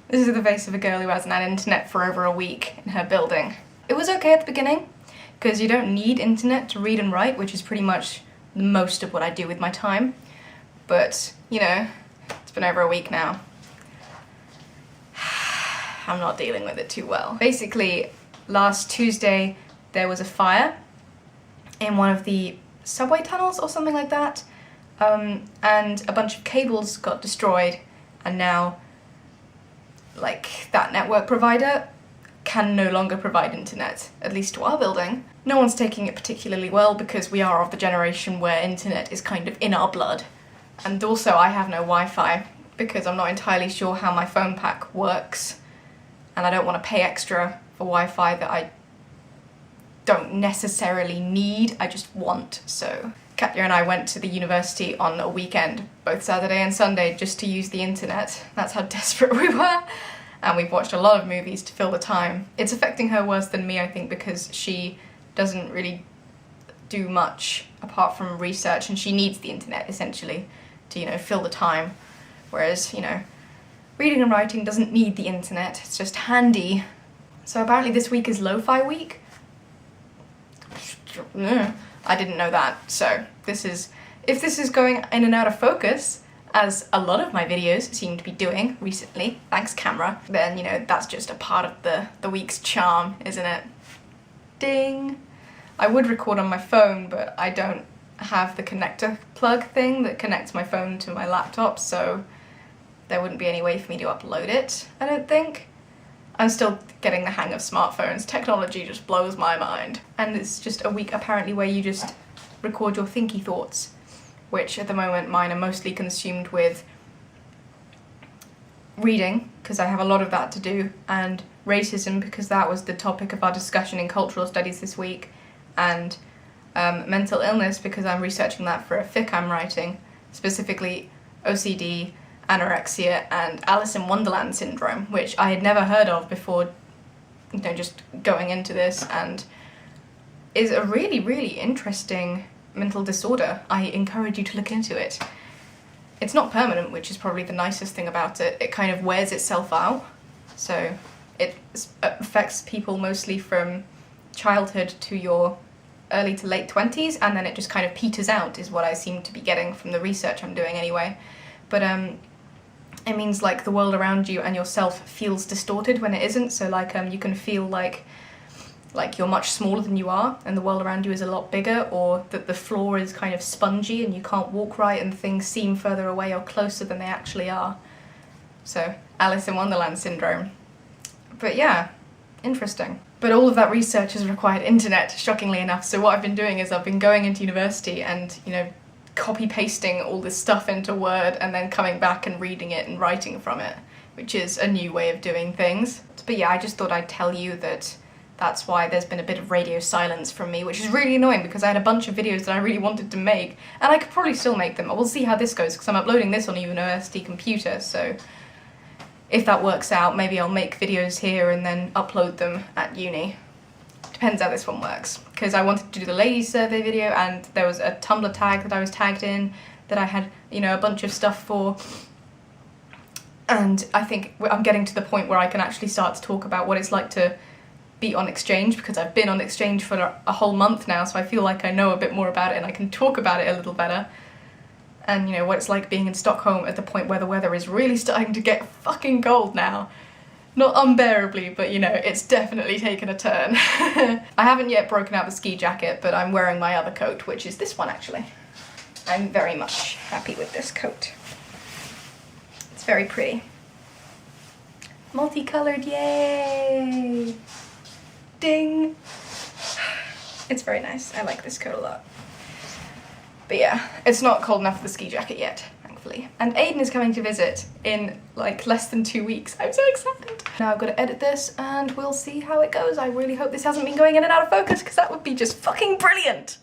This is the face of a girl who hasn't had internet for over a week in her building. It was okay at the beginning, because you don't need internet to read and write, which is pretty much most of what I do with my time. But, you know, it's been over a week now. I'm not dealing with it too well. Basically, last Tuesday there was a fire in one of the subway tunnels or something like that, and a bunch of cables got destroyed, and now, like, that network provider can no longer provide internet, at least to our building. No one's taking it particularly well because we are of the generation where internet is kind of in our blood. And also I have no Wi-Fi because I'm not entirely sure how my phone pack works, and I don't want to pay extra for Wi-Fi that I don't necessarily need, I just want. So Katya and I went to the university on a weekend, both Saturday and Sunday, just to use the internet. That's how desperate we were. And we've watched a lot of movies to fill the time. It's affecting her worse than me, I think, because she doesn't really do much apart from research, and she needs the internet, essentially, to, you know, fill the time. Whereas, you know, reading and writing doesn't need the internet, it's just handy. So apparently this week is lo-fi week. I didn't know that, so if this is going in and out of focus, as a lot of my videos seem to be doing recently, thanks camera, then, you know, that's just a part of the week's charm, isn't it? Ding! I would record on my phone, but I don't have the connector plug thing that connects my phone to my laptop, so there wouldn't be any way for me to upload it, I don't think. I'm still getting the hang of smartphones. Technology just blows my mind. And it's just a week apparently where you just record your thinky thoughts, which at the moment mine are mostly consumed with reading, because I have a lot of that to do, and racism, because that was the topic of our discussion in cultural studies this week, and mental illness, because I'm researching that for a fic I'm writing, specifically OCD, anorexia, and Alice in Wonderland syndrome, which I had never heard of before, you know, just going into this, and is a really, really interesting mental disorder. I encourage you to look into it. It's not permanent, which is probably the nicest thing about it. It kind of wears itself out, so it affects people mostly from childhood to your early to late 20s, and then it just kind of peters out, is what I seem to be getting from the research I'm doing anyway. But it means like the world around you and yourself feels distorted when it isn't, so like you can feel like you're much smaller than you are and the world around you is a lot bigger, or that the floor is kind of spongy and you can't walk right and things seem further away or closer than they actually are. So, Alice in Wonderland syndrome. But yeah, interesting. But all of that research has required internet, shockingly enough, so what I've been doing is I've been going into university and, you know, copy-pasting all this stuff into Word and then coming back and reading it and writing from it, which is a new way of doing things. But yeah, I just thought I'd tell you that that's why there's been a bit of radio silence from me, which is really annoying because I had a bunch of videos that I really wanted to make, and I could probably still make them. We'll see how this goes, because I'm uploading this on a university computer, so if that works out, maybe I'll make videos here and then upload them at uni. Depends how this one works, because I wanted to do the ladies survey video, and there was a Tumblr tag that I was tagged in that I had, you know, a bunch of stuff for, and I think I'm getting to the point where I can actually start to talk about what it's like to be on exchange, because I've been on exchange for a whole month now, so I feel like I know a bit more about it and I can talk about it a little better. And, you know, what it's like being in Stockholm at the point where the weather is really starting to get fucking cold now. Not unbearably, but, you know, it's definitely taken a turn. I haven't yet broken out the ski jacket, but I'm wearing my other coat, which is this one, actually. I'm very much happy with this coat. It's very pretty. Multicolored, yay! Ding! It's very nice. I like this coat a lot. But yeah, it's not cold enough for the ski jacket yet, thankfully. And Aiden is coming to visit in like less than 2 weeks. I'm so excited. Now I've got to edit this and we'll see how it goes. I really hope this hasn't been going in and out of focus, because that would be just fucking brilliant.